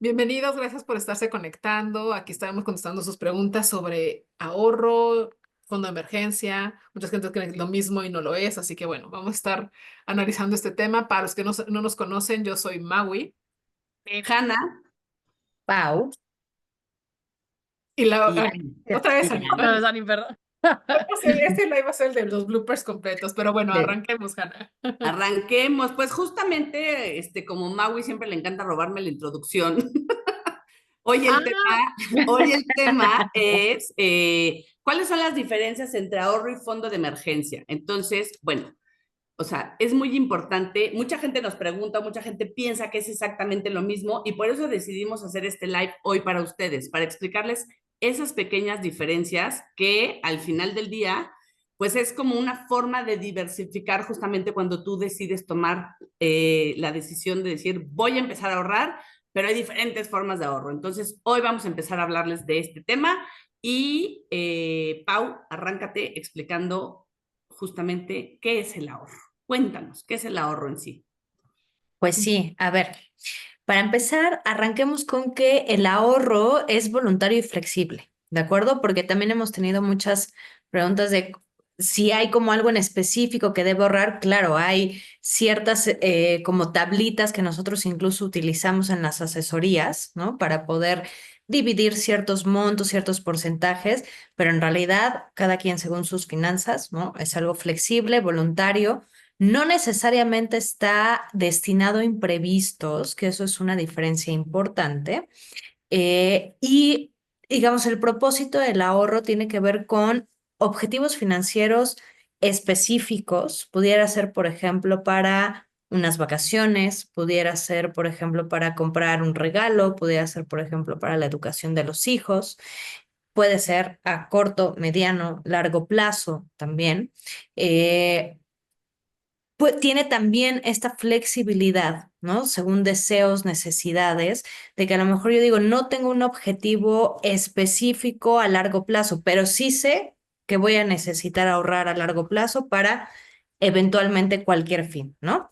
Bienvenidos, gracias por estarse conectando. Aquí estaremos contestando sus preguntas sobre ahorro, fondo de emergencia. Mucha gente cree que es lo mismo y no lo es, así que bueno, vamos a estar analizando este tema. Para los que no nos conocen, yo soy Maui Hanna Pau. y y otra vez Ani, ¿no? No, Dani, perdón. Ese la iba a ser el de los bloopers completos, pero bueno, Sí. arranquemos, Hanna. arranquemos. Pues justamente, como Maui siempre le encanta robarme la introducción. Hoy el Ah, tema, hoy el tema es ¿cuáles son las diferencias entre ahorro y fondo de emergencia? Entonces, bueno, o sea, es muy importante. Mucha gente nos pregunta, mucha gente piensa que es exactamente lo mismo y por eso decidimos hacer este live hoy para ustedes, para explicarles esas pequeñas diferencias que al final del día, pues es como una forma de diversificar justamente cuando tú decides tomar la decisión de decir, voy a empezar a ahorrar, pero hay diferentes formas de ahorro. Entonces, hoy vamos a empezar a hablarles de este tema y Pau, arráncate explicando justamente qué es el ahorro. Cuéntanos, ¿qué es el ahorro en sí? pues sí, a ver, para empezar, arranquemos con que el ahorro es voluntario y flexible, ¿de acuerdo? Porque también hemos tenido muchas preguntas de si hay como algo en específico que debo ahorrar. Claro, hay ciertas como tablitas que nosotros incluso utilizamos en las asesorías, ¿no? Para poder dividir ciertos montos, ciertos porcentajes, pero en realidad cada quien según sus finanzas, ¿no? Es algo flexible, voluntario. No necesariamente está destinado a imprevistos, que eso es una diferencia importante. Y digamos, el propósito del ahorro tiene que ver con objetivos financieros específicos. Pudiera ser, por ejemplo, para unas vacaciones, pudiera ser, por ejemplo, para comprar un regalo, pudiera ser, por ejemplo, para la educación de los hijos. Puede ser a corto, mediano, largo plazo también. Eh, pues tiene también esta flexibilidad, ¿no? Según deseos, necesidades, de que a lo mejor yo digo, no tengo un objetivo específico a largo plazo, pero sí sé que voy a necesitar ahorrar a largo plazo para eventualmente cualquier fin, ¿no?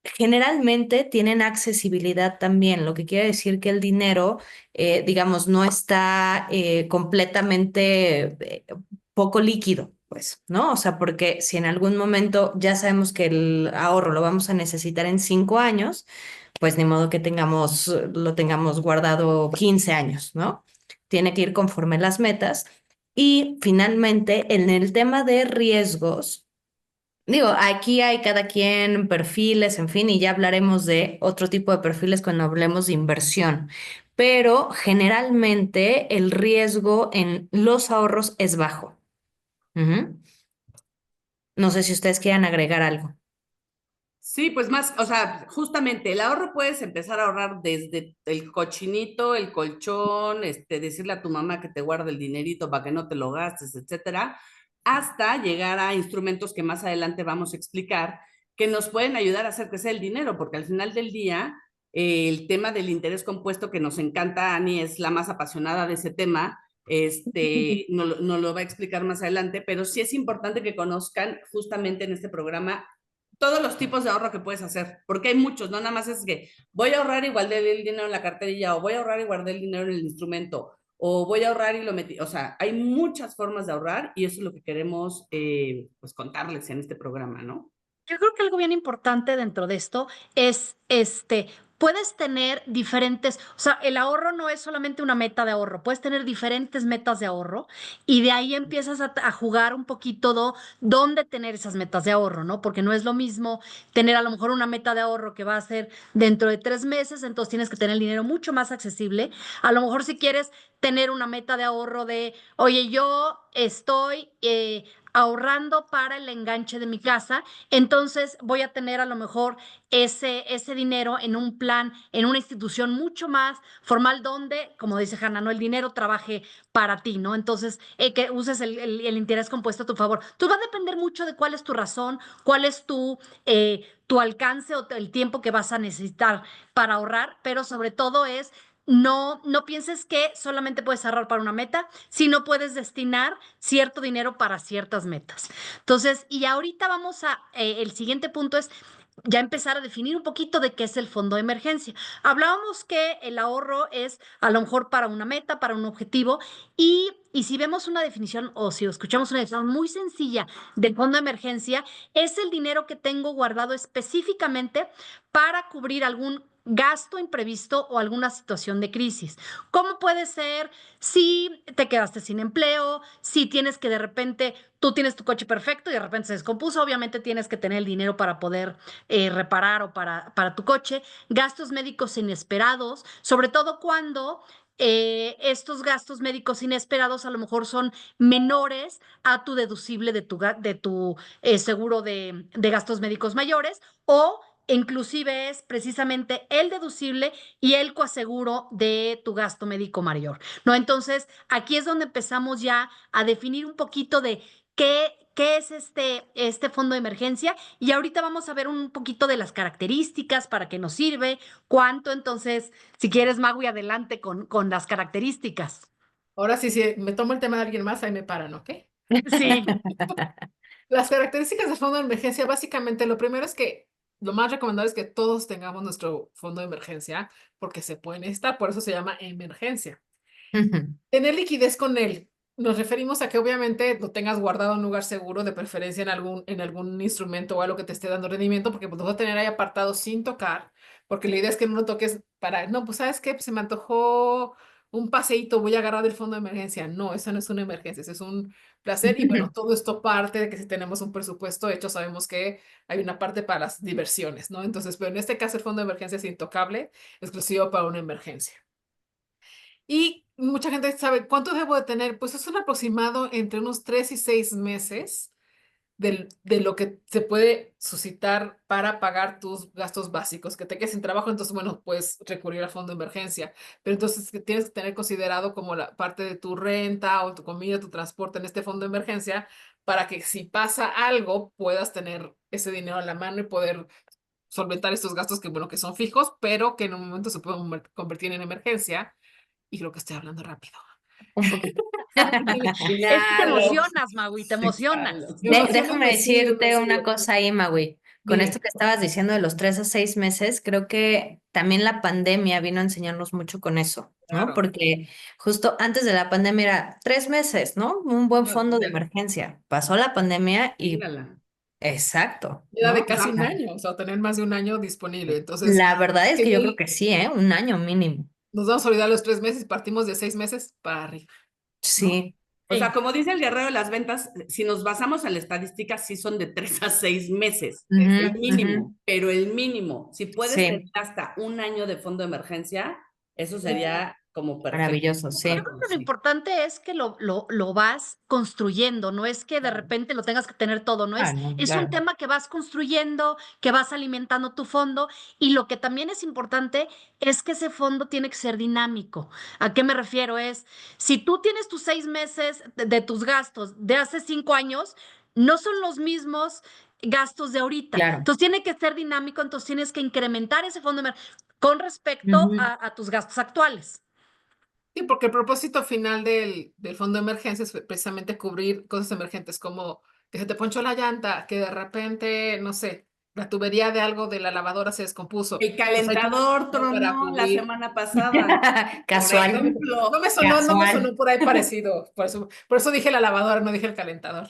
Generalmente tienen accesibilidad también, lo que quiere decir que el dinero, digamos, no está completamente poco líquido, pues, ¿no? O sea, porque si en algún momento ya sabemos que el ahorro lo vamos a necesitar en 5 años, pues ni modo que lo tengamos guardado 15 años, ¿no? Tiene que ir conforme las metas. Y finalmente, en el tema de riesgos, digo, aquí hay cada quien perfiles, en fin, y ya hablaremos de otro tipo de perfiles cuando hablemos de inversión. Pero generalmente el riesgo en los ahorros es bajo. Ujú. No sé si ustedes quieran agregar algo. Sí, pues más, o sea, justamente el ahorro puedes empezar a ahorrar desde el cochinito, el colchón, decirle a tu mamá que te guarde el dinerito para que no te lo gastes, etcétera, hasta llegar a instrumentos que más adelante vamos a explicar que nos pueden ayudar a hacer crecer el dinero, porque al final del día, el tema del interés compuesto que nos encanta, Ani es la más apasionada de ese tema, no lo va a explicar más adelante, pero sí es importante que conozcan justamente en este programa todos los tipos de ahorro que puedes hacer, porque hay muchos, no nada más es que voy a ahorrar y guardé el dinero en la carterilla, o voy a ahorrar y guardé el dinero en el instrumento, o voy a ahorrar y lo metí, o sea, hay muchas formas de ahorrar y eso es lo que queremos pues contarles en este programa, ¿no? Yo creo que algo bien importante dentro de esto es puedes tener diferentes, o sea, el ahorro no es solamente una meta de ahorro, puedes tener diferentes metas de ahorro y de ahí empiezas a jugar un poquito dónde tener esas metas de ahorro, ¿no? Porque no es lo mismo tener a lo mejor una meta de ahorro que va a ser dentro de 3 meses, entonces tienes que tener el dinero mucho más accesible. A lo mejor si quieres tener una meta de ahorro de, oye, yo estoy ahorrando para el enganche de mi casa, entonces voy a tener a lo mejor ese dinero en un plan, en una institución mucho más formal donde, como dice Hanna, ¿no? El dinero trabaje para ti, ¿no? Entonces, que uses el interés compuesto a tu favor. Entonces va a depender mucho de cuál es tu razón, cuál es tu alcance o el tiempo que vas a necesitar para ahorrar, pero sobre todo es no pienses que solamente puedes ahorrar para una meta, sino puedes destinar cierto dinero para ciertas metas. Entonces, y ahorita el siguiente punto es, ya empezar a definir un poquito de qué es el fondo de emergencia. Hablábamos que el ahorro es a lo mejor para una meta, para un objetivo, y si vemos una definición o si escuchamos una definición muy sencilla del fondo de emergencia, es el dinero que tengo guardado específicamente para cubrir algún gasto imprevisto o alguna situación de crisis. ¿Cómo puede ser si te quedaste sin empleo, si tienes que de repente, tú tienes tu coche perfecto y de repente se descompuso, obviamente tienes que tener el dinero para poder reparar o para tu coche, gastos médicos inesperados, sobre todo cuando estos gastos médicos inesperados a lo mejor son menores a tu deducible de tu seguro de gastos médicos mayores o inclusive es precisamente el deducible y el coaseguro de tu gasto médico mayor, ¿no? Entonces, aquí es donde empezamos ya a definir un poquito de qué es este fondo de emergencia y ahorita vamos a ver un poquito de las características, para qué nos sirve, cuánto. Entonces, si quieres, Magui, adelante con las características. Ahora sí, si me tomo el tema de alguien más, ahí me paran, ¿ok? Sí. Las características del fondo de emergencia, básicamente, lo primero es que lo más recomendable es que todos tengamos nuestro fondo de emergencia porque se puede necesitar, por eso se llama emergencia. Tener liquidez con él. Nos referimos a que obviamente lo tengas guardado en un lugar seguro, de preferencia en algún instrumento o algo que te esté dando rendimiento, porque pues, lo vas a tener ahí apartado sin tocar, porque la idea es que no lo toques para, no, pues ¿sabes qué? Pues, se me antojó un paseíto, voy a agarrar el fondo de emergencia. No, eso no es una emergencia, eso es un placer. Y bueno, todo esto parte de que si tenemos un presupuesto hecho, sabemos que hay una parte para las diversiones, ¿no? Entonces, pero en este caso el fondo de emergencia es intocable, exclusivo para una emergencia. Y mucha gente sabe, ¿cuánto debo de tener? Pues es un aproximado entre unos 3 y 6 meses de lo que se puede suscitar para pagar tus gastos básicos. Que te quedes sin trabajo, entonces, bueno, puedes recurrir al fondo de emergencia. Pero entonces que tienes que tener considerado como la parte de tu renta o tu comida, tu transporte en este fondo de emergencia, para que si pasa algo, puedas tener ese dinero a la mano y poder solventar estos gastos que, bueno, que son fijos, pero que en un momento se pueden convertir en emergencia. Y creo que estoy hablando rápido. Un poquito. Es que te Inhalo, emocionas, Magui, te emocionas. exhalo. Me emociona y Déjame me sigue, me decirte una sigue. cosa ahí, Magui. Con esto Dime. que estabas diciendo de los 3 a 6 meses, creo que también la pandemia vino a enseñarnos mucho con eso, ¿no? Claro. Porque justo antes de la pandemia era 3 meses, ¿no? Un buen No, fondo de ya. emergencia. Pasó la pandemia y Mírala. exacto, Era ¿no? de O casi un sea, año, o sea, tener más de un año disponible. Entonces, la verdad es que que ya yo creo que sí, ¿eh? Un año mínimo. nos vamos a olvidar los 3 meses, partimos de 6 meses para arriba, ¿no? Sí. O sea, Sí. como dice el guerrero de las ventas, si nos basamos en la estadística, sí son de 3 a 6 meses, el Ujú, ujú. mínimo, pero el mínimo, si puedes tener Sí, hasta un año de fondo de emergencia, eso sería como perfecto. maravilloso, Yo sí. creo que lo Sí. importante es que lo vas construyendo, no es que de repente lo tengas que tener todo, no Ah, es, no, es un claro. tema que vas construyendo, que vas alimentando tu fondo y lo que también es importante es que ese fondo tiene que ser dinámico. ¿A qué me refiero? Es, si tú tienes tus 6 meses de tus gastos de hace 5 años, no son los mismos gastos de ahorita. Claro. Entonces tiene que ser dinámico, entonces tienes que incrementar ese fondo con respecto Ujú. a tus gastos actuales. Sí, porque el propósito final del fondo de emergencia es precisamente cubrir cosas emergentes como que se te ponchó la llanta, que de repente, no sé, la tubería de algo de la lavadora se descompuso. El Pues hay un calentador fondo para tronó la cubrir. semana pasada, por Casual, No, ejemplo. no me casual. sonó por ahí parecido. Por eso dije la lavadora, no dije el calentador.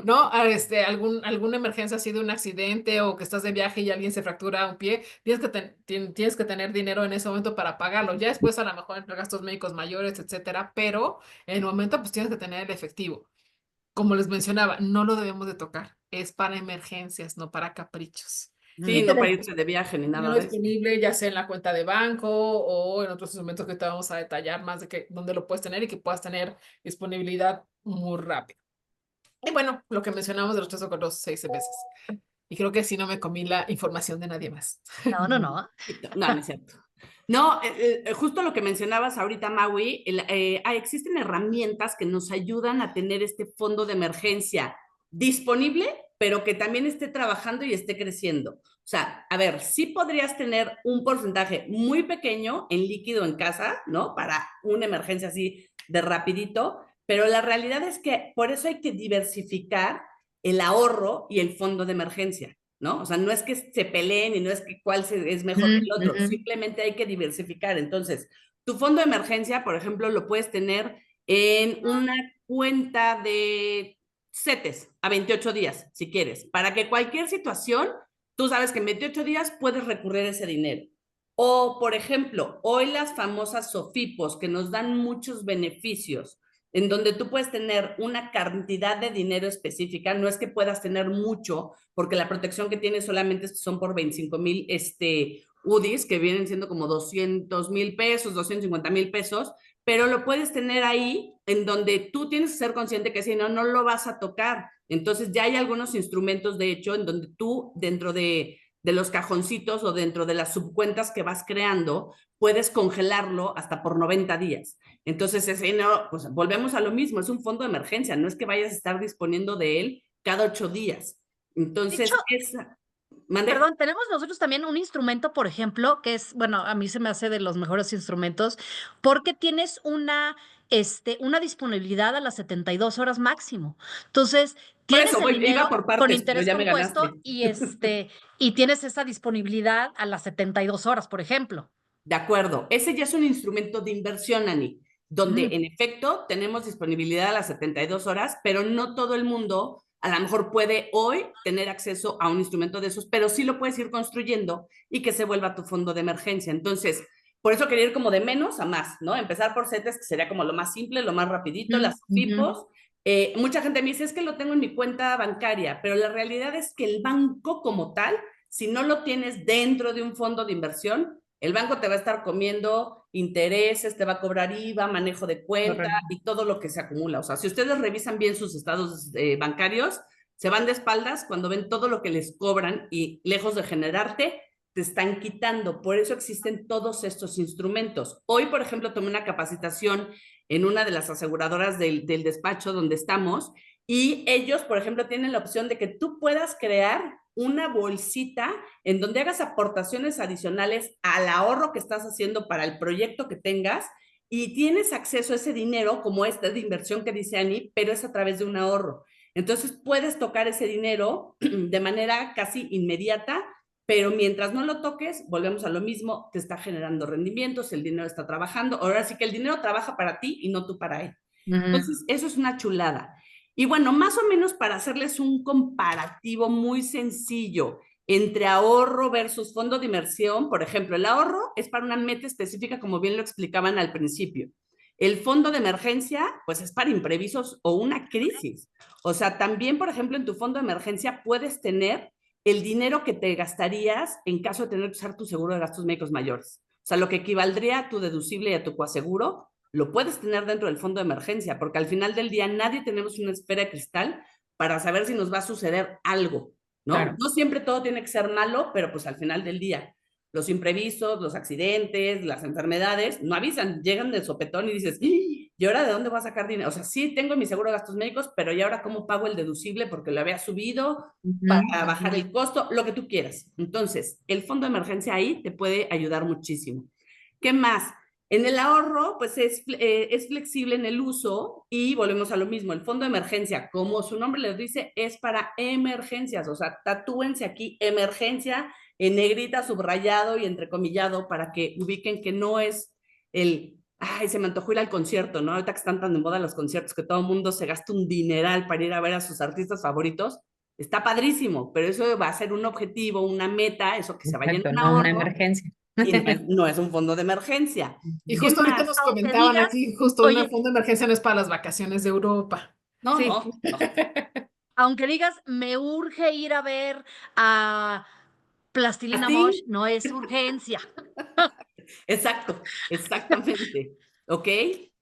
¿No? Alguna emergencia así de un accidente o que estás de viaje y alguien se fractura un pie, tienes que tener dinero en ese momento para pagarlo. Ya después a lo mejor entre gastos médicos mayores, etcétera, pero en el momento pues tienes que tener el efectivo. Como les mencionaba, no lo debemos de tocar. Es para emergencias, no para caprichos. Sí, Y no para tenemos irse de viaje ni dinero nada de eso. disponible, ya sea en la cuenta de banco o en otros instrumentos que te vamos a detallar más de que dónde lo puedes tener y que puedas tener disponibilidad muy rápido. Y bueno, lo que mencionamos de los 3 o 6 meses. Y creo que sí no me comí la información de nadie más. No, no, no. No, no es cierto. No, justo lo que mencionabas ahorita, Maui, existen herramientas que nos ayudan a tener este fondo de emergencia disponible, pero que también esté trabajando y esté creciendo. O sea, a ver, sí podrías tener un porcentaje muy pequeño en líquido en casa, ¿no? Para una emergencia así de rapidito, pero la realidad es que por eso hay que diversificar el ahorro y el fondo de emergencia. ¿no? O sea, no es que se peleen y no es que es mejor que el otro, simplemente hay que diversificar. Entonces, tu fondo de emergencia, por ejemplo, lo puedes tener en una cuenta de CETES a 28 días, si quieres, para que cualquier situación, tú sabes que en 28 días puedes recurrir a ese dinero. O, por ejemplo, hoy las famosas SOFIPOS que nos dan muchos beneficios, en donde tú puedes tener una cantidad de dinero específica, no es que puedas tener mucho, porque la protección que tienes solamente son por 25,000 UDIs, que vienen siendo como 200,000 pesos, 250,000 pesos, pero lo puedes tener ahí en donde tú tienes que ser consciente que si no, no lo vas a tocar. Entonces ya hay algunos instrumentos, de hecho, en donde tú dentro de los cajoncitos o dentro de las subcuentas que vas creando, puedes congelarlo hasta por 90 días. Entonces, ese no, pues volvemos a lo mismo, es un fondo de emergencia, no es que vayas a estar disponiendo de él cada 8 días. Entonces, Dicho, ¿mande? perdón, tenemos nosotros también un instrumento, por ejemplo, que es, bueno, a mí se me hace de los mejores instrumentos, porque tienes una disponibilidad a las 72 horas máximo. Entonces, Por tienes eso el iba dinero por con partes, pero interés ya me compuesto ganaste. y tienes esa disponibilidad a las 72 horas, por ejemplo. De acuerdo, ese ya es un instrumento de inversión, Ani, donde Mm. en efecto tenemos disponibilidad a las 72 horas, pero no todo el mundo a lo mejor puede hoy tener acceso a un instrumento de esos, pero sí lo puedes ir construyendo y que se vuelva tu fondo de emergencia. Entonces, por eso quería ir como de menos a más, ¿no? Empezar por CETES, que sería como lo más simple, lo más rapidito, las FIPOS. Mucha gente me dice, es que lo tengo en mi cuenta bancaria, pero la realidad es que el banco como tal, si no lo tienes dentro de un fondo de inversión, el banco te va a estar comiendo intereses, te va a cobrar IVA, manejo de cuenta y todo lo que se acumula. O sea, si ustedes revisan bien sus estados bancarios, se van de espaldas cuando ven todo lo que les cobran y lejos de generarte, te están quitando. Por eso existen todos estos instrumentos. Hoy, por ejemplo, tomé una capacitación en una de las aseguradoras del despacho donde estamos y ellos, por ejemplo, tienen la opción de que tú puedas crear una bolsita en donde hagas aportaciones adicionales al ahorro que estás haciendo para el proyecto que tengas y tienes acceso a ese dinero como esta de inversión que dice Ani, pero es a través de un ahorro. Entonces puedes tocar ese dinero de manera casi inmediata, pero mientras no lo toques, volvemos a lo mismo, te está generando rendimientos, el dinero está trabajando. Ahora sí que el dinero trabaja para ti y no tú para él. Entonces, eso es una chulada. Y bueno, más o menos para hacerles un comparativo muy sencillo entre ahorro versus fondo de inversión, por ejemplo, el ahorro es para una meta específica, como bien lo explicaban al principio. El fondo de emergencia, pues es para imprevistos o una crisis. O sea, también, por ejemplo, en tu fondo de emergencia puedes tener el dinero que te gastarías en caso de tener que usar tu seguro de gastos médicos mayores. O sea, lo que equivaldría a tu deducible y a tu coaseguro, lo puedes tener dentro del fondo de emergencia, porque al final del día nadie tenemos una esfera de cristal para saber si nos va a suceder algo, ¿no? Claro. No siempre todo tiene que ser malo, pero pues al final del día, los imprevistos, los accidentes, las enfermedades, no avisan, llegan de sopetón y dices, ¿y ahora de dónde voy a sacar dinero? O sea, sí tengo mi seguro de gastos médicos, pero ¿y ahora cómo pago el deducible? Porque lo había subido para bajar el costo, lo que tú quieras. Entonces, el fondo de emergencia ahí te puede ayudar muchísimo. ¿Qué más? En el ahorro, pues es flexible en el uso y volvemos a lo mismo. El fondo de emergencia, como su nombre les dice, es para emergencias. O sea, tatúense aquí emergencia en negrita, subrayado y entrecomillado para que ubiquen que no es ay, se me antojó ir al concierto, ¿no? Ahorita que están tan de moda los conciertos, que todo el mundo se gasta un dineral para ir a ver a sus artistas favoritos. Está padrísimo, pero eso va a ser un objetivo, una meta, eso que se vaya en Exacto, un no una ahorro emergencia. y no es un fondo de emergencia. Y ¿Qué justo ahorita más? nos Aunque comentaban digas, aquí, justo un oye, fondo de emergencia no es para las vacaciones de Europa. No, sí, no, no. aunque digas, me urge ir a ver a Plastilina Mosh, Así, no es urgencia. exacto, exactamente. ¿Ok?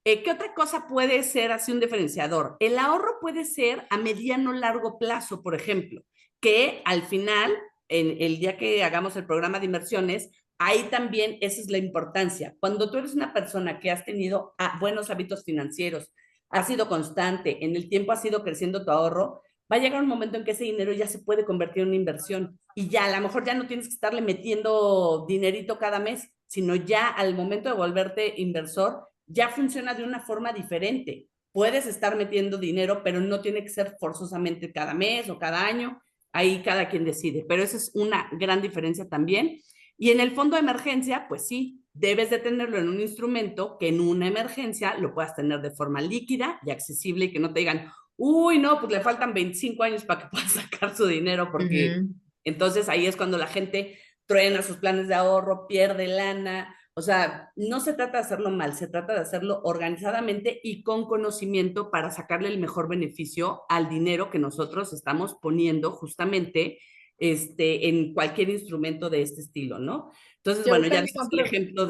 ¿Qué otra cosa puede ser así un diferenciador? El ahorro puede ser a mediano largo plazo, por ejemplo, que al final, en el día que hagamos el programa de inversiones, ahí también esa es la importancia. Cuando tú eres una persona que has tenido buenos hábitos financieros, has sido constante, en el tiempo has ido creciendo tu ahorro, va a llegar un momento en que ese dinero ya se puede convertir en una inversión y ya a lo mejor ya no tienes que estarle metiendo dinerito cada mes, sino ya al momento de volverte inversor, ya funciona de una forma diferente. Puedes estar metiendo dinero, pero no tiene que ser forzosamente cada mes o cada año. ahí cada quien decide, pero esa es una gran diferencia también. Y en el fondo de emergencia, pues sí, debes de tenerlo en un instrumento que en una emergencia lo puedas tener de forma líquida y accesible y que no te digan, uy, no, pues le faltan 25 años para que pueda sacar su dinero, porque entonces ahí es cuando la gente truena sus planes de ahorro, pierde lana. O sea, no se trata de hacerlo mal, se trata de hacerlo organizadamente y con conocimiento para sacarle el mejor beneficio al dinero que nosotros estamos poniendo justamente en cualquier instrumento de este estilo, ¿no? Entonces, Y bueno, ahorita ya me dimos están el ejemplo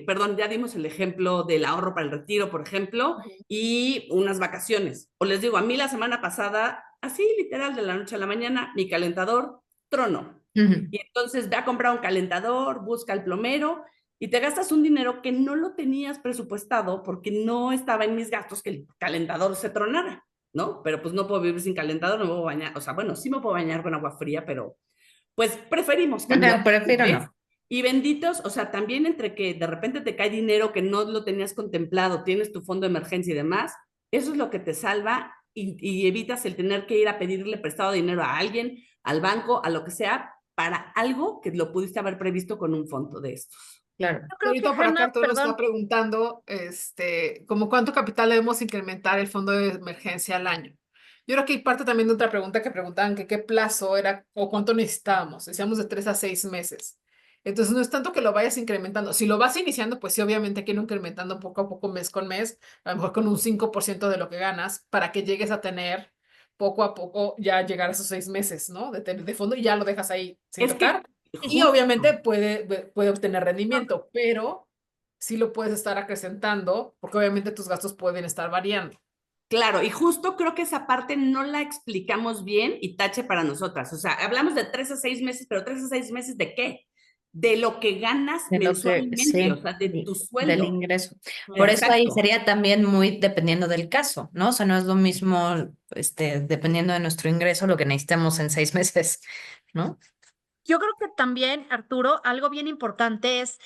perdón, ya dimos el ejemplo del ahorro para el retiro, por ejemplo, Ujú. y unas vacaciones. O les digo, a mí la semana pasada, así literal, de la noche a la mañana, mi calentador tronó. Y entonces ve a comprar un calentador, busca el plomero y te gastas un dinero que no lo tenías presupuestado porque no estaba en mis gastos que el calentador se tronara, ¿no? Pero pues no puedo vivir sin calentador, no me puedo bañar, o sea, bueno, sí me puedo bañar con agua fría, pero pues preferimos cambiar, Prefiero ¿ves? no. Y benditos, o sea, también entre que de repente te cae dinero que no lo tenías contemplado, tienes tu fondo de emergencia y demás, eso es lo que te salva y evitas el tener que ir a pedirle prestado dinero a alguien, al banco, a lo que sea, para algo que lo pudiste haber previsto con un fondo de estos. Claro. Yo Y creo que ahorita por acá Hanna, Arturo nos está perdón, preguntando, como cuánto capital debemos incrementar el fondo de emergencia al año. Yo creo que hay parte también de otra pregunta que preguntaban que qué plazo era o cuánto necesitábamos. Decíamos de 3 a 6 meses. Entonces no es tanto que lo vayas incrementando. Si lo vas iniciando, pues sí, obviamente hay que irlo incrementando poco a poco, mes con mes, a lo mejor con un 5% de lo que ganas, para que llegues a tener poco a poco ya llegar a esos 6 meses, ¿no? De fondo y ya lo dejas ahí sin Es que tocar. Y justo, obviamente puede obtener rendimiento, pero sí lo puedes estar acrecentando porque obviamente tus gastos pueden estar variando. claro, y justo creo que esa parte no la explicamos bien y tache para nosotras. O sea, hablamos de 3 a 6 meses, pero 3 a 6 meses ¿de qué? De lo que ganas De lo que, mensualmente, o sí, sea, de tu del sueldo. ingreso. Por eso ahí Exacto. sería también muy dependiendo del caso, ¿no? O sea, no es lo mismo, dependiendo de nuestro ingreso, lo que necesitamos en 6 meses, ¿no? yo creo que también, Arturo, algo bien importante es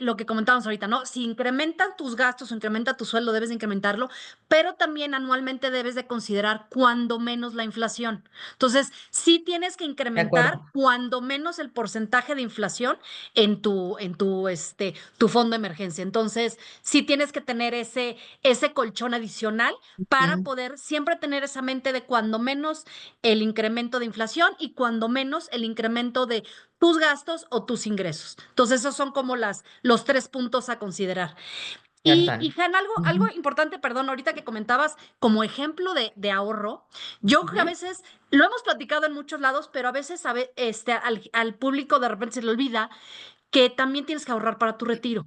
lo que comentábamos ahorita, ¿no? Si incrementan tus gastos o incrementa tu sueldo, debes de incrementarlo, pero también anualmente debes de considerar cuando menos la inflación. Entonces, sí tienes que De incrementar acuerdo. cuando menos el porcentaje de inflación tu fondo de emergencia. Entonces, sí tienes que tener ese colchón adicional para Mm, poder siempre tener esa mente de cuando menos el incremento de inflación y cuando menos el incremento de tus gastos o tus ingresos. Entonces, esos son como los 3 puntos a considerar. Y ¿verdad? Han, algo Ujú. importante, perdón, ahorita que comentabas como ejemplo de ahorro, yo creo que a Ujú. veces lo hemos platicado en muchos lados, pero a veces al público de repente se le olvida que también tienes que ahorrar para tu retiro.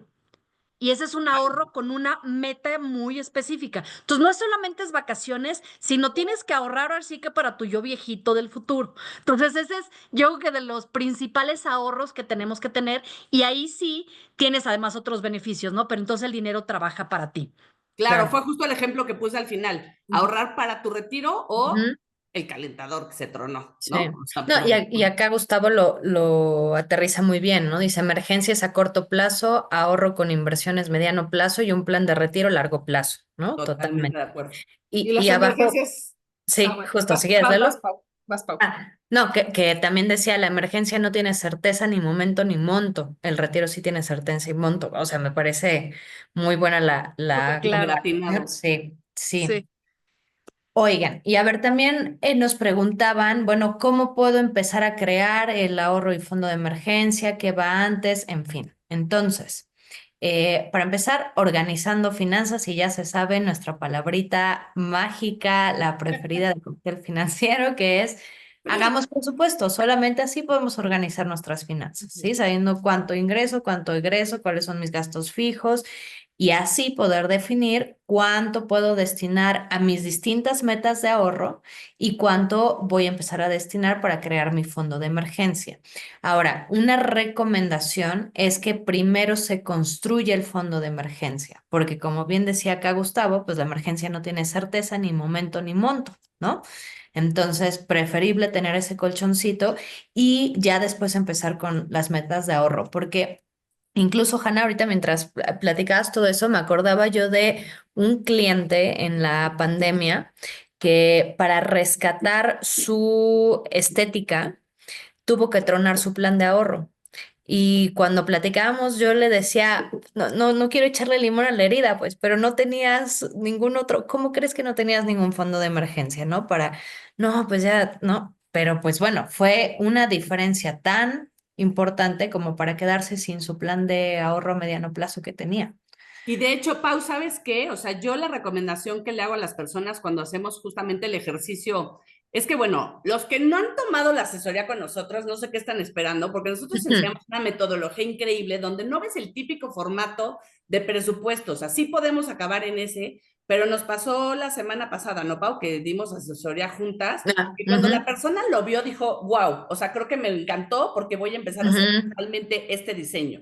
Y ese es un ahorro con una meta muy específica. Entonces, no solamente es vacaciones, sino tienes que ahorrar así que para tu yo viejito del futuro. Entonces, ese es yo creo que de los principales ahorros que tenemos que tener. Y ahí sí tienes además otros beneficios, ¿no? Pero entonces el dinero trabaja para ti. Claro, Claro. fue justo el ejemplo que puse al final. Ujú. Ahorrar para tu retiro o Ujú. el calentador que se tronó, Sí. ¿no? O sea, No, y acá Gustavo lo aterriza muy bien, ¿no? Dice emergencias a corto plazo, ahorro con inversiones mediano plazo y un plan de retiro largo plazo, ¿no? totalmente Totalmente. de acuerdo. Y Y las abajo, emergencias, sí, bueno, justo, si quieres verlo. vas, Pau. No, que también decía, la emergencia no tiene certeza ni momento ni monto. El retiro sí tiene certeza y monto. O sea, me parece muy buena Súper la Súper claro. comparación. atinado. Sí, sí. Sí. Oigan, y a ver, también nos preguntaban, bueno, ¿cómo puedo empezar a crear el ahorro y fondo de emergencia? ¿Qué va antes? En fin. Entonces, para empezar, organizando finanzas, y ya se sabe nuestra palabrita mágica, la preferida del cóctel financiero, que es hagamos presupuesto. Solamente así podemos organizar nuestras finanzas, ¿sí? Sabiendo cuánto ingreso, cuánto egreso, cuáles son mis gastos fijos y así poder definir cuánto puedo destinar a mis distintas metas de ahorro y cuánto voy a empezar a destinar para crear mi fondo de emergencia. Ahora, una recomendación es que primero se construya el fondo de emergencia, porque como bien decía acá Gustavo, pues la emergencia no tiene certeza ni momento ni monto, ¿no? Entonces, preferible tener ese colchoncito y ya después empezar con las metas de ahorro, porque incluso, Hanna, ahorita mientras platicabas todo eso, me acordaba yo de un cliente en la pandemia que para rescatar su estética tuvo que tronar su plan de ahorro. Y cuando platicábamos, yo le decía, no quiero echarle limón a la herida, pues, pero no tenías ningún otro, ¿cómo crees que no tenías ningún fondo de emergencia, no? No, pues ya, no, pero pues bueno, fue una diferencia tan importante como para quedarse sin su plan de ahorro a mediano plazo que tenía. Y de hecho, Pau, ¿sabes qué? O sea, yo la recomendación que le hago a las personas cuando hacemos justamente el ejercicio es que, bueno, los que no han tomado la asesoría con nosotros, no sé qué están esperando, porque nosotros enseñamos una metodología increíble donde no ves el típico formato de presupuestos. Así podemos acabar en ese, pero nos pasó la semana pasada, ¿no, Pau? Que dimos asesoría juntas. Ah, Y cuando la ujú, persona lo vio, dijo, wow, o sea, creo que me encantó porque voy a empezar a hacer ujú, realmente este diseño.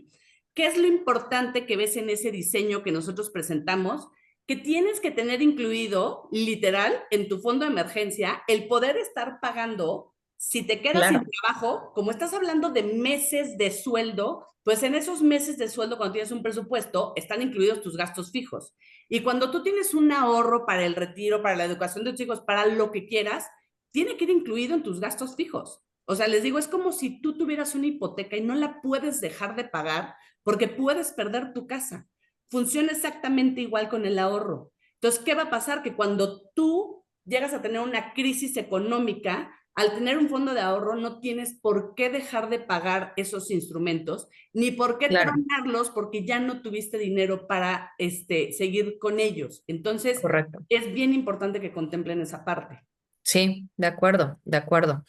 ¿Qué es lo importante que ves en ese diseño que nosotros presentamos? Que tienes que tener incluido, literal, en tu fondo de emergencia, el poder estar pagando, si te quedas sin claro, trabajo, como estás hablando de meses de sueldo, pues en esos meses de sueldo, cuando tienes un presupuesto, están incluidos tus gastos fijos. Y cuando tú tienes un ahorro para el retiro, para la educación de tus hijos, para lo que quieras, tiene que ir incluido en tus gastos fijos. O sea, les digo, es como si tú tuvieras una hipoteca y no la puedes dejar de pagar porque puedes perder tu casa. Funciona exactamente igual con el ahorro. Entonces, ¿qué va a pasar? Que cuando tú llegas a tener una crisis económica, al tener un fondo de ahorro no tienes por qué dejar de pagar esos instrumentos, ni por qué claro, tronarlos porque ya no tuviste dinero para seguir con ellos. Entonces, correcto. es bien importante que contemplen esa parte. Sí, de acuerdo, de acuerdo.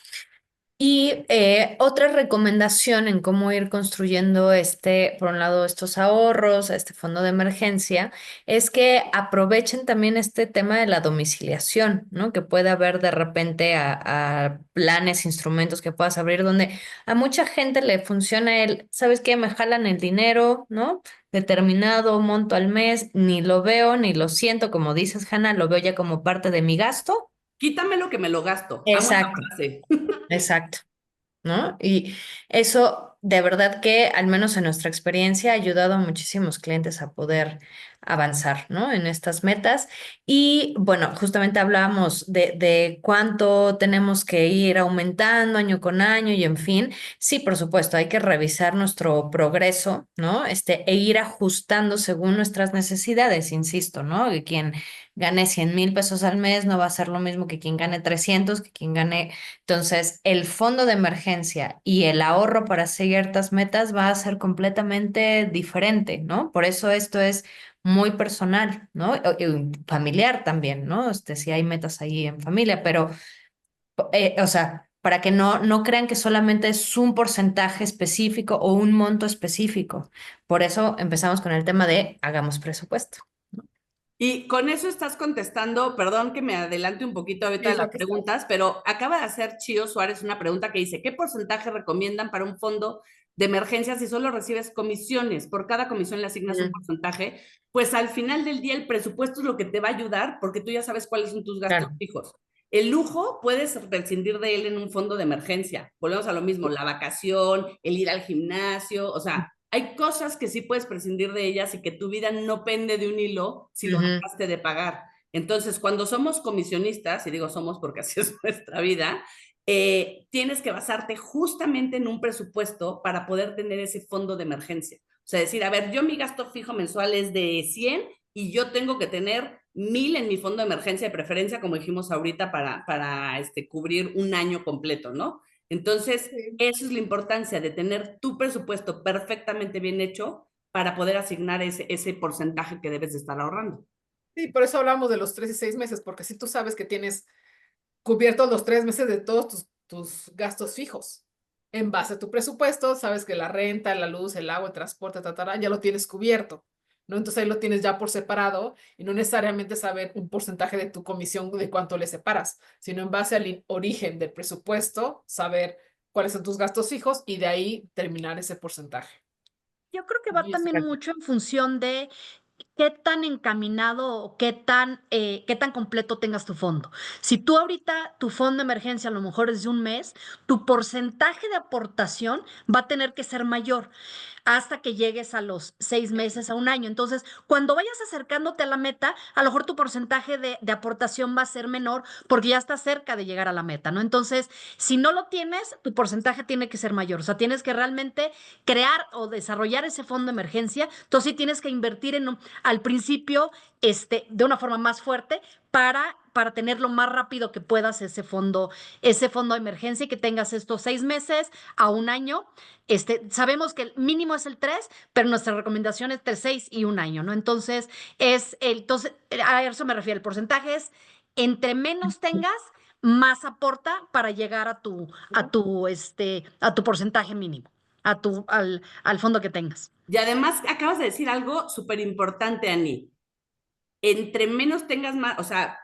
Y otra recomendación en cómo ir construyendo por un lado, estos ahorros, este fondo de emergencia, es que aprovechen también este tema de la domiciliación, ¿no? Que puede haber de repente a planes, instrumentos que puedas abrir donde a mucha gente le funciona ¿sabes qué? Me jalan el dinero, ¿no? Determinado monto al mes, ni lo veo, ni lo siento, como dices, Hanna, lo veo ya como parte de mi gasto. Quítame lo que me lo gasto. Amo esa Exacto, frase. exacto. ¿No? Y eso de verdad que, al menos en nuestra experiencia, ha ayudado a muchísimos clientes a poder avanzar, ¿no? En estas metas. Y bueno, justamente hablábamos de cuánto tenemos que ir aumentando año con año y en fin, sí, por supuesto, hay que revisar nuestro progreso, ¿no? E ir ajustando según nuestras necesidades, insisto, ¿no? Que quien gane 100,000 pesos al mes no va a ser lo mismo que quien gane 300, que quien gane entonces, el fondo de emergencia y el ahorro para ciertas metas va a ser completamente diferente, ¿no? Por eso esto es muy personal, ¿no? Y familiar también, ¿no? Si hay metas ahí en familia, pero, o sea, para que no crean que solamente es un porcentaje específico o un monto específico. Por eso empezamos con el tema de hagamos presupuesto. Y con eso estás contestando, perdón que me adelante un poquito ahorita de Es las lo que está. preguntas, pero acaba de hacer Chío Suárez una pregunta que dice, ¿qué porcentaje recomiendan para un fondo de emergencia si solo recibes comisiones? Por cada comisión le asignas un Mm, porcentaje. Pues al final del día el presupuesto es lo que te va a ayudar porque tú ya sabes cuáles son tus gastos claro, fijos. El lujo puedes prescindir de él en un fondo de emergencia. Volvemos a lo mismo, la vacación, el ir al gimnasio, o sea, hay cosas que sí puedes prescindir de ellas y que tu vida no pende de un hilo si lo ujú, dejaste de pagar. Entonces, cuando somos comisionistas, y digo somos porque así es nuestra vida, tienes que basarte justamente en un presupuesto para poder tener ese fondo de emergencia. O sea, decir, a ver, yo mi gasto fijo mensual es de 100 y yo tengo que tener 1000 en mi fondo de emergencia de preferencia, como dijimos ahorita, para cubrir un año completo, ¿no? Entonces, Sí. esa es la importancia de tener tu presupuesto perfectamente bien hecho para poder asignar ese porcentaje que debes de estar ahorrando. Sí, por eso hablamos de los 3 y 6 meses, porque si tú sabes que tienes cubiertos los 3 meses de todos tus gastos fijos. En base a tu presupuesto, sabes que la renta, la luz, el agua, el transporte, ya lo tienes cubierto, ¿no? Entonces ahí lo tienes ya por separado y no necesariamente saber un porcentaje de tu comisión de cuánto le separas, sino en base al origen del presupuesto, saber cuáles son tus gastos fijos y de ahí terminar ese porcentaje. Yo creo que va Y también exacto. mucho en función de qué tan encaminado o qué tan completo tengas tu fondo. Si tú ahorita tu fondo de emergencia a lo mejor es de un mes, tu porcentaje de aportación va a tener que ser mayor. hasta que llegues a los 6 meses, a un año. Entonces, cuando vayas acercándote a la meta, a lo mejor tu porcentaje de aportación va a ser menor porque ya estás cerca de llegar a la meta, ¿no? Entonces, si no lo tienes, tu porcentaje tiene que ser mayor. O sea, tienes que realmente crear o desarrollar ese fondo de emergencia. Entonces, sí tienes que invertir al principio de una forma más fuerte para tener lo más rápido que puedas ese fondo de emergencia y que tengas estos 6 meses a un año. Sabemos que el mínimo es el 3, pero nuestra recomendación es entre 6 y un año, ¿no? Entonces, a eso me refiero. El porcentaje es entre menos tengas, más aporta para llegar a tu porcentaje mínimo, al fondo que tengas. Y además acabas de decir algo súper importante, Ani. Entre menos tengas más, o sea,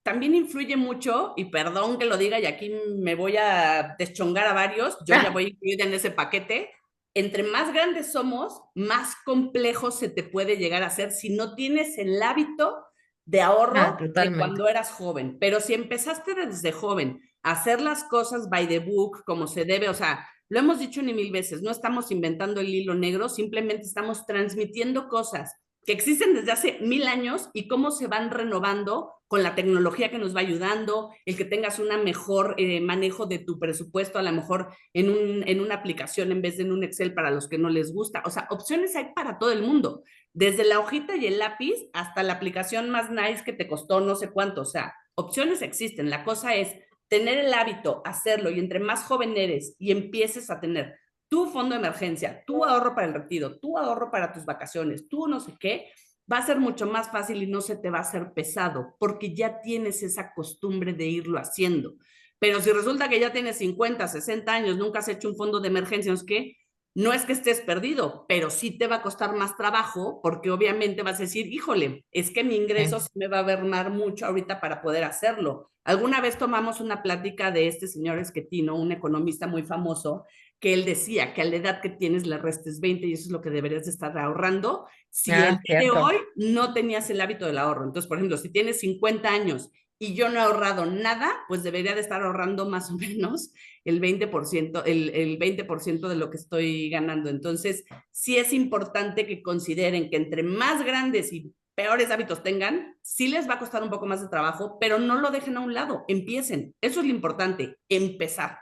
también influye mucho, y perdón que lo diga, y aquí me voy a deschongar a varios, yo ya voy incluida en ese paquete. Entre más grandes somos, más complejo se te puede llegar a hacer si no tienes el hábito de ahorro de Totalmente. cuando eras joven. Pero si empezaste desde joven a hacer las cosas by the book, como se debe, o sea, lo hemos dicho ni mil veces, no estamos inventando el hilo negro, simplemente estamos transmitiendo cosas que existen desde hace 1000 años y cómo se van renovando con la tecnología que nos va ayudando, el que tengas un mejor manejo de tu presupuesto, a lo mejor en una aplicación en vez de en un Excel para los que no les gusta. O sea, opciones hay para todo el mundo, desde la hojita y el lápiz hasta la aplicación más nice que te costó no sé cuánto. O sea, opciones existen. La cosa es tener el hábito, hacerlo, y entre más joven eres y empieces a tener tu fondo de emergencia, tu ahorro para el retiro, tu ahorro para tus vacaciones, tú no sé qué, va a ser mucho más fácil y no se te va a hacer pesado porque ya tienes esa costumbre de irlo haciendo. Pero si resulta que ya tienes 50, 60 años, nunca has hecho un fondo de emergencia, ¿no es que? No es que estés perdido, pero sí te va a costar más trabajo porque obviamente vas a decir, híjole, es que mi ingreso sí me va a mermar mucho ahorita para poder hacerlo. Alguna vez tomamos una plática de este señor Schettino, un economista muy famoso, que él decía que a la edad que tienes le restes 20 y eso es lo que deberías de estar ahorrando si el día de hoy no tenías el hábito del ahorro. Entonces, por ejemplo, si tienes 50 años y yo no he ahorrado nada, pues debería de estar ahorrando más o menos el 20%, el 20% de lo que estoy ganando. Entonces, sí es importante que consideren que entre más grandes y peores hábitos tengan, sí les va a costar un poco más de trabajo, pero no lo dejen a un lado, empiecen. Eso es lo importante, empezar.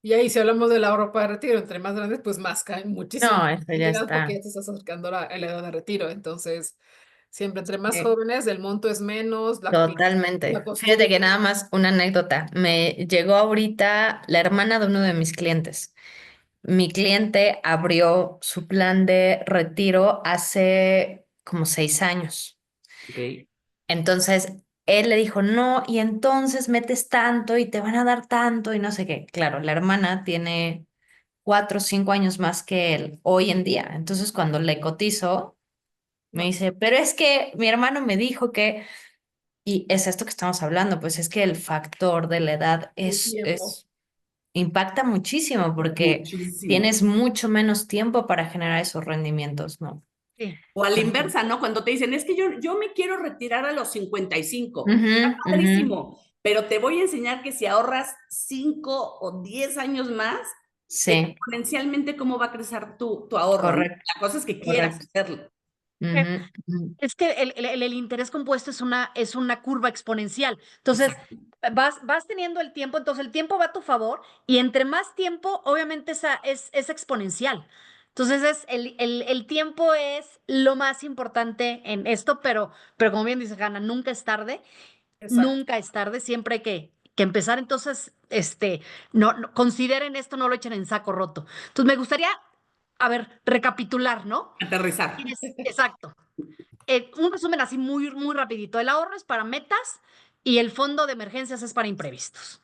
Y ahí si hablamos del ahorro para retiro, entre más grandes, pues más caen muchísimo No, eso ya porque está. ya te estás acercando a la edad de retiro. Entonces, siempre entre más jóvenes, el monto es menos, la Totalmente. Fíjate costumbre. que nada más una anécdota. Me llegó ahorita la hermana de uno de mis clientes. Mi cliente abrió su plan de retiro hace como 6 años. Okay. Entonces, él le dijo, no, y entonces metes tanto y te van a dar tanto y no sé qué. Claro, la hermana tiene 4 o 5 años más que él hoy en día. Entonces, cuando le cotizo, me dice, pero es que mi hermano me dijo que, y es esto que estamos hablando, pues es que el factor de la edad El tiempo. impacta muchísimo porque Muchísimo. tienes mucho menos tiempo para generar esos rendimientos, ¿no? Sí. O a la Entonces, inversa, ¿no? Cuando te dicen, es que yo me quiero retirar a los 55. ujú, Está ujú. padrísimo, pero te voy a enseñar que si ahorras 5 o 10 años más, Sí, exponencialmente cómo va a crecer tu ahorro, ¿no? correcto, La cosa es que quieras correcto. hacerlo. Ujú, ujú. Es que el interés compuesto es una curva exponencial. Entonces, Exacto. vas teniendo el tiempo, entonces el tiempo va a tu favor y entre más tiempo, obviamente es exponencial. Entonces, el tiempo es lo más importante en esto, pero como bien dice Hanna, Exacto. nunca es tarde, siempre hay que empezar. Entonces, no, consideren esto, no lo echen en saco roto. Entonces, me gustaría, a ver, recapitular, ¿no? Aterrizar. Exacto. Un resumen así muy, muy rapidito. El ahorro es para metas y el fondo de emergencias es para imprevistos.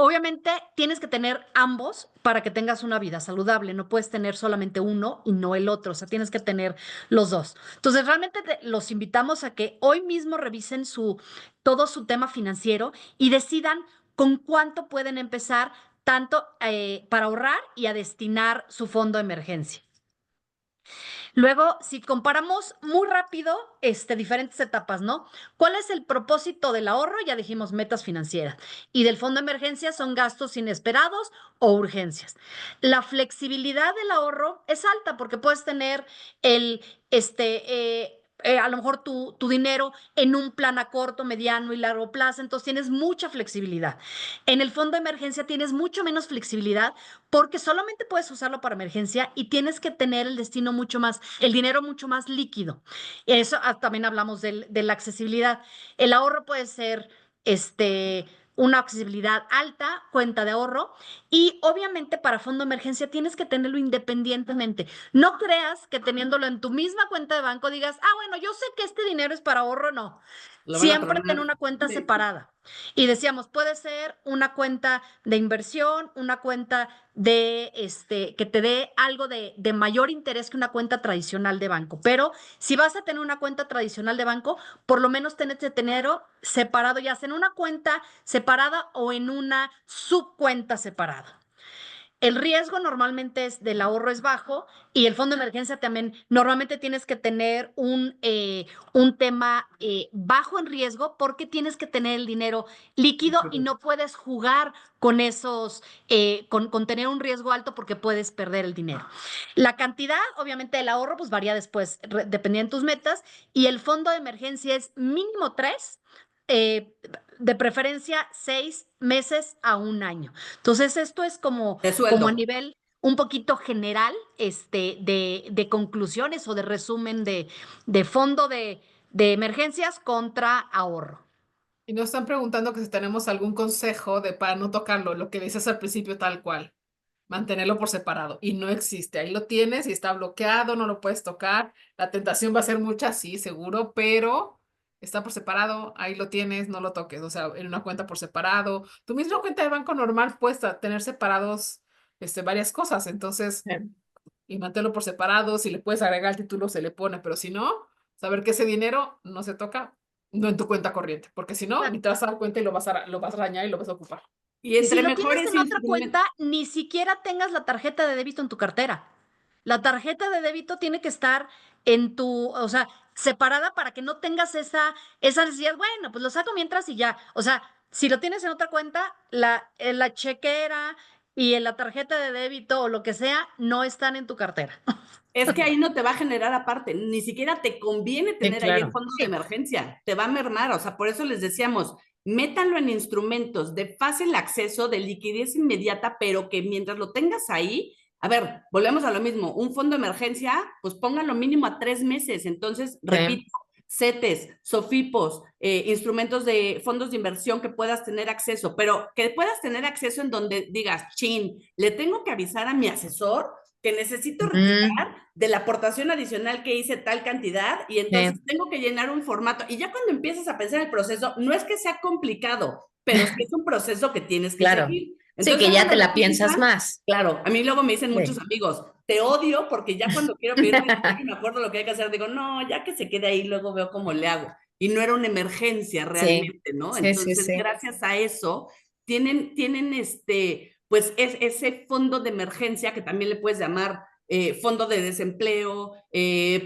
Obviamente tienes que tener ambos para que tengas una vida saludable. No puedes tener solamente uno y no el otro. O sea, tienes que tener los dos. Entonces, realmente los invitamos a que hoy mismo revisen todo su tema financiero y decidan con cuánto pueden empezar tanto para ahorrar y a destinar su fondo de emergencia. Luego, si comparamos muy rápido, diferentes etapas, ¿no? ¿Cuál es el propósito del ahorro? Ya dijimos metas financieras. Y del fondo de emergencia son gastos inesperados o urgencias. La flexibilidad del ahorro es alta porque puedes tener el, a lo mejor tu dinero en un plan a corto, mediano y largo plazo, entonces tienes mucha flexibilidad. En el fondo de emergencia tienes mucho menos flexibilidad porque solamente puedes usarlo para emergencia y tienes que tener el destino mucho más, el dinero mucho más líquido. Eso también hablamos de la accesibilidad. El ahorro puede ser una accesibilidad alta, cuenta de ahorro, y obviamente para fondo de emergencia tienes que tenerlo independientemente. No creas que teniéndolo en tu misma cuenta de banco digas, bueno, yo sé que este dinero es para ahorro, no. Lo van a Siempre ten tronar. una cuenta Sí. separada. Y decíamos, puede ser una cuenta de inversión, una cuenta que te dé algo de mayor interés que una cuenta tradicional de banco. Pero si vas a tener una cuenta tradicional de banco, por lo menos tenés ese dinero separado, ya sea en una cuenta separada o en una subcuenta separada. El riesgo normalmente es del ahorro es bajo y el fondo de emergencia también normalmente tienes que tener un tema bajo en riesgo porque tienes que tener el dinero líquido y no puedes jugar con con tener un riesgo alto porque puedes perder el dinero. La cantidad, obviamente, del ahorro pues varía después, dependiendo de tus metas, y el fondo de emergencia es mínimo 3, de preferencia 6 meses a un año. Entonces, esto es como, De como a sueldo. nivel un poquito general, de conclusiones o de resumen de fondo de emergencias contra ahorro. Y nos están preguntando que si tenemos algún consejo de para no tocarlo, lo que dices al principio tal cual, mantenerlo por separado. Y no existe. Ahí lo tienes y está bloqueado, no lo puedes tocar. La tentación va a ser mucha, sí, seguro, pero está por separado, ahí lo tienes, no lo toques. O sea, en una cuenta por separado. Tu misma cuenta de banco normal puedes tener separados varias cosas. Entonces, y manténlo por separado. Si le puedes agregar el título, se le pone, pero si no, saber que ese dinero no se toca, no en tu cuenta corriente, porque si no, ni te vas a dar cuenta y lo vas a arañar y lo vas a ocupar. Y Y si entre lo tienes mejores en otra instrumentos. cuenta, ni siquiera tengas la tarjeta de débito en tu cartera. La tarjeta de débito tiene que estar o sea, separada para que no tengas esa necesidad. Bueno, pues lo saco mientras y ya. O sea, si lo tienes en otra cuenta, la chequera y en la tarjeta de débito o lo que sea, no están en tu cartera. Es que ahí no te va a generar aparte, ni siquiera te conviene Sí, tener ahí el claro. fondo de Sí. emergencia, te va a mermar, o sea, por eso les decíamos, métanlo en instrumentos de fácil acceso, de liquidez inmediata, pero que mientras lo tengas ahí, a ver, volvemos a lo mismo, un fondo de emergencia, pues pónganlo mínimo a 3 meses, entonces, repito, CETES, SOFIPOS, instrumentos de fondos de inversión que puedas tener acceso, pero que puedas tener acceso en donde digas, chin, le tengo que avisar a mi asesor que necesito retirar de la aportación adicional que hice tal cantidad y entonces tengo que llenar un formato. Y ya cuando empiezas a pensar el proceso, no es que sea complicado, pero sí es un proceso que tienes que Claro. seguir. Sí, Entonces, que ya háganlo te de la piensas prisa. más. Claro, a mí luego me dicen Sí. muchos amigos, te odio porque ya cuando quiero pedir dinero y me acuerdo lo que hay que hacer, digo, no, ya que se quede ahí, luego veo cómo le hago. Y no era una emergencia Sí, realmente, ¿no? sí, sí, Entonces, sí. gracias a eso, tienen pues ese fondo de emergencia que también le puedes llamar fondo de desempleo,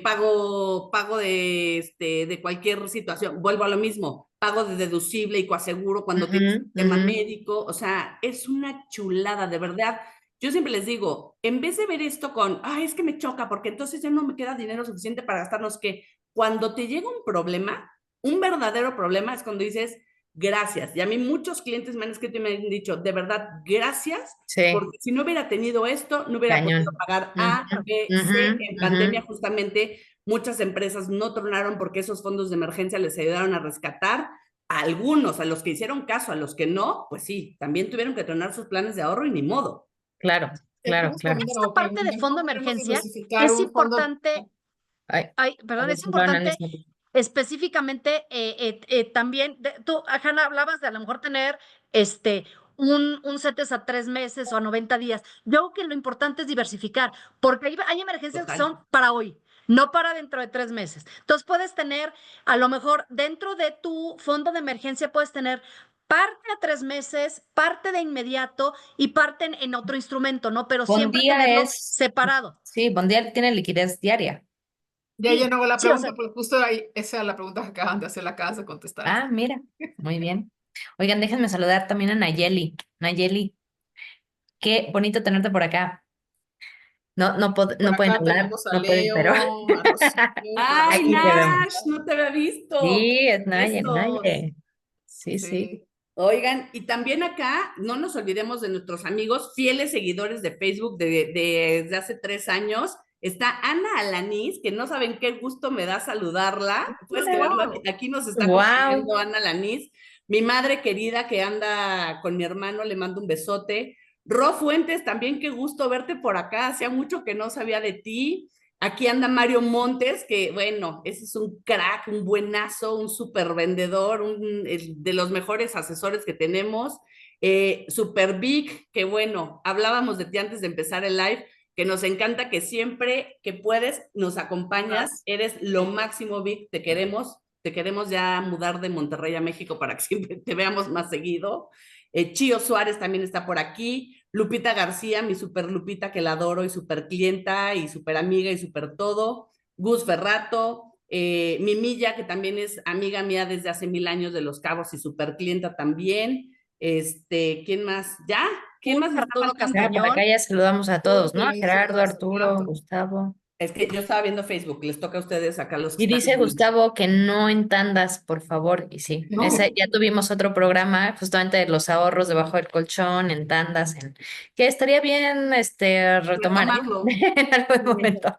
pago de cualquier situación. Vuelvo a lo mismo, pago de deducible y coaseguro cuando tienes un tema médico. O sea, es una chulada, de verdad. Yo siempre les digo, en vez de ver esto con, es que me choca porque entonces ya no me queda dinero suficiente para gastarnos, que cuando te llega un problema, un verdadero problema, es cuando dices, gracias. Y a mí muchos clientes me han escrito y me han dicho, de verdad, gracias, Sí, porque si no hubiera tenido esto, no hubiera podido cañón. pagar A, Ujú, B, C. ujú, En pandemia, ujú. justamente, muchas empresas no tronaron porque esos fondos de emergencia les ayudaron a rescatar. A algunos, a los que hicieron caso, a los que no, pues sí, también tuvieron que tronar sus planes de ahorro y ni modo. Claro, claro, Tenemos claro. también de Esta nuevo, parte de preguntan, fondo ¿cómo de podemos emergencia diversificar es un fondo? importante. Ay, Ay, a perdón, ver, es perdón, importante Anis, no. específicamente también, tú, Hanna, hablabas de a lo mejor tener un CETES a 3 meses o a 90 días. Yo creo que lo importante es diversificar, porque hay emergencias que Total. son para hoy, no para dentro de 3 meses. Entonces puedes tener, a lo mejor dentro de tu fondo de emergencia, puedes tener parte a 3 meses, parte de inmediato y parte en otro instrumento, ¿no? Pero siempre Bondía tenerlo es, separado. sí, Bondía tiene liquidez diaria. Ya Sí, llenó la sí, o pregunta, sea, pues justo ahí, esa es la pregunta que acaban de hacer, la acabas de contestar. Ah, mira, muy bien. Oigan, déjenme saludar también a Nayeli. Nayeli, qué bonito tenerte por acá. Por No pueden acá hablar, tenemos a no pueden, pero Leo, a Rocío, a la Ay, aquí te Rocío. vemos. Nash, no te había visto. Sí, es Naye, Besos. Naye. Sí, sí. Sí, Oigan, y también acá, no nos olvidemos de nuestros amigos fieles seguidores de Facebook desde hace 3 años. Está Ana Alanís, que no saben qué gusto me da saludarla. Puedes creerlo, wow. aquí nos está Wow. acompañando Ana Alanís. Mi madre querida que anda con mi hermano, le mando un besote. Ro Fuentes, también qué gusto verte por acá. Hacía mucho que no sabía de ti. Aquí anda Mario Montes, que bueno, ese es un crack, un buenazo, un super vendedor, de los mejores asesores que tenemos. Super Big, que bueno, hablábamos de ti antes de empezar el live, que nos encanta que siempre que puedes nos acompañas. Gracias. Eres lo máximo, Big, te queremos ya mudar de Monterrey a México para que siempre te veamos más seguido. Chío Suárez también está por aquí. Lupita García, mi super Lupita que la adoro y super clienta y super amiga y super todo. Gus Ferrato, Mimilla, que también es amiga mía desde hace 1000 años de Los Cabos y super clienta también. ¿Quién más? ¿Ya? ¿Quién más está Arturo Ya, faltando? por acá Castañón. ya saludamos a Uy, todos, ¿no? A que se Gerardo, hace Arturo, rato. Gustavo. Es que yo estaba viendo Facebook, les toca a ustedes acá los que Y están dice viendo. Gustavo que no en tandas, por favor. Y sí, No, ya tuvimos otro programa justamente de los ahorros debajo del colchón, en tandas, que estaría bien retomar, ¿eh? Retomarlo. En algún momento.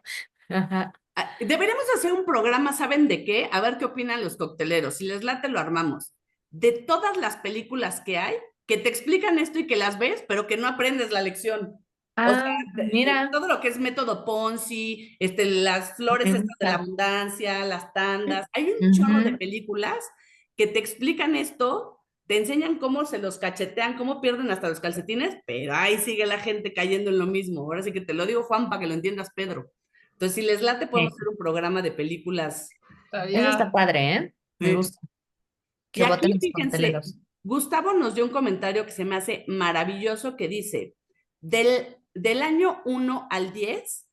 Ajá. Deberíamos hacer un programa, ¿saben de qué? A ver qué opinan los cocteleros. Si les late, lo armamos. De todas las películas que hay, que te explican esto y que las ves, pero que no aprendes la lección. O sea, Ah, mira, todo lo que es método Ponzi, las flores me estas de la gusta. abundancia, las tandas. Hay un chorro de Ujú. películas que te explican esto, te enseñan cómo se los cachetean, cómo pierden hasta los calcetines, pero ahí sigue la gente cayendo en lo mismo. Ahora sí que te lo digo, Juan, para que lo entiendas, Pedro. Entonces, si les late, podemos Sí. hacer un programa de películas. Eso está estaría, padre, ¿eh? Me eh, gusta. Y Que aquí, voten los fíjense, cocteleros. Gustavo nos dio un comentario que se me hace maravilloso que dice, del año 1 al 10,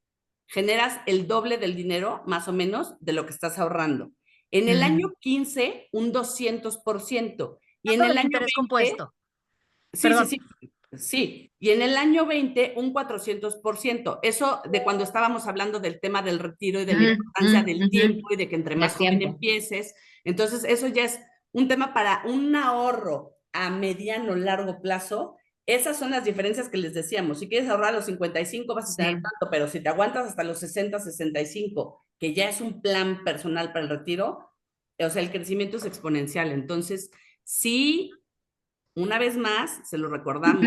generas el doble del dinero, más o menos, de lo que estás ahorrando. En el Mm. año 15 un 200%. Y en Hablando el del año interés 20 compuesto. sí, sí, Perdón. sí, sí. Y en el año 20 un 400%. Eso de cuando estábamos hablando del tema del retiro y de la importancia del Ujú. tiempo y de que entre más Del joven tiempo. empieces. Entonces, eso ya es un tema para un ahorro a mediano, largo plazo. Esas son las diferencias que les decíamos. Si quieres ahorrar a los 55 vas a tener Sí. tanto, pero si te aguantas hasta los 60, 65, que ya es un plan personal para el retiro, o sea, el crecimiento es exponencial. Entonces, sí, una vez más, se lo recordamos,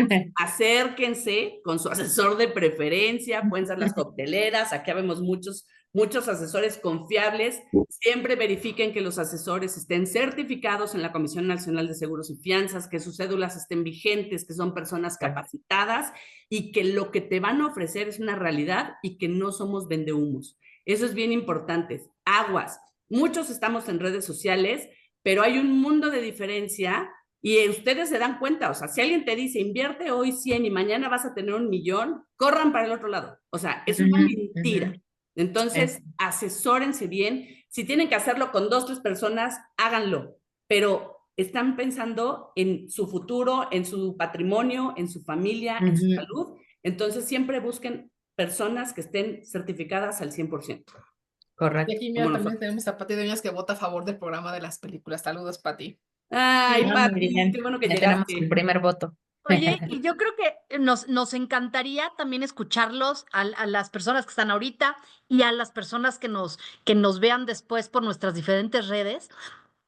acérquense con su asesor de preferencia, pueden ser las cocteleras, aquí vemos muchos asesores confiables, siempre verifiquen que los asesores estén certificados en la Comisión Nacional de Seguros y Fianzas, que sus cédulas estén vigentes, que son personas capacitadas y que lo que te van a ofrecer es una realidad y que no somos vendehumos. Eso es bien importante. Aguas. Muchos estamos en redes sociales, pero hay un mundo de diferencia y ustedes se dan cuenta, o sea, si alguien te dice invierte hoy 100 y mañana vas a tener 1 millón, corran para el otro lado. O sea, es una Ujú, ujú. mentira. Entonces, Sí. asesórense bien. Si tienen que hacerlo con 2, 3 personas, háganlo. Pero están pensando en su futuro, en su patrimonio, en su familia, en su Ujú. salud. Entonces, siempre busquen personas que estén certificadas al 100%, y Correcto. aquí como mira, también nosotros. tenemos a Pati Dueñas que vota a favor del programa de las películas. Saludos, Pati. Ay, Ah, muy Pati, bien. qué bueno que Ya tenemos el llegaste. primer voto. Oye, y yo creo que nos encantaría también escucharlos a las personas que están ahorita y a las personas que nos vean después por nuestras diferentes redes,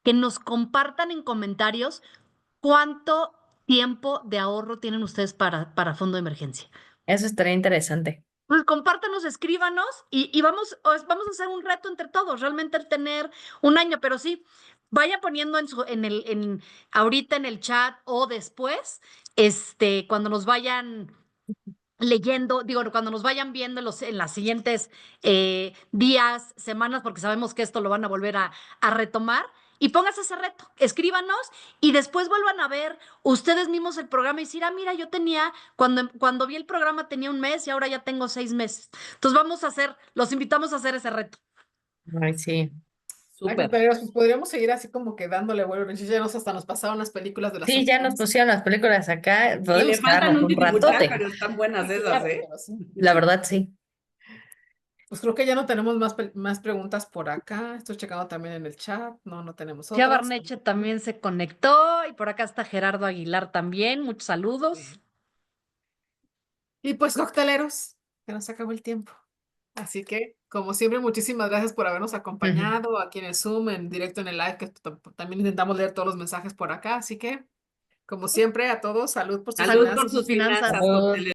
que nos compartan en comentarios cuánto tiempo de ahorro tienen ustedes para fondo de emergencia. Eso estaría interesante. Pues compártanos, escríbanos y vamos a hacer un reto entre todos, realmente el tener un año, pero sí, vaya poniendo ahorita en el chat o después, cuando nos vayan leyendo, digo, cuando nos vayan viendo en las siguientes días, semanas, porque sabemos que esto lo van a volver a retomar. Y pónganse ese reto, escríbanos y después vuelvan a ver ustedes mismos el programa y decir, ah, mira, cuando vi el programa tenía un mes y ahora ya tengo 6 meses. Entonces los invitamos a hacer ese reto. Ay, sí. Ay, Súper. compañeros, pues podríamos seguir así como que dándole vuelo. Ya hasta nos pasaron las películas de las Sí, ya nos últimas. pusieron las películas acá, Y le podemos faltan quedarnos un un titipuchal, ratote, pero están buenas Sí, esas, claro, ¿eh? pero sí. la verdad, sí. Pues creo que ya no tenemos más preguntas por acá. Estoy checando también en el chat. No, no tenemos Ya otras. Barneche también se conectó y por acá está Gerardo Aguilar también. Muchos saludos. Y pues, cocteleros, que nos acabó el tiempo. Así que, como siempre, muchísimas gracias por habernos Ujú. acompañado aquí en el Zoom, en directo en el live, que también intentamos leer todos los mensajes por acá. Así que, como siempre, a todos, salud por sus Salud Salud por por finanzas. sus sus finanzas, finanzas. Salud. cócteles.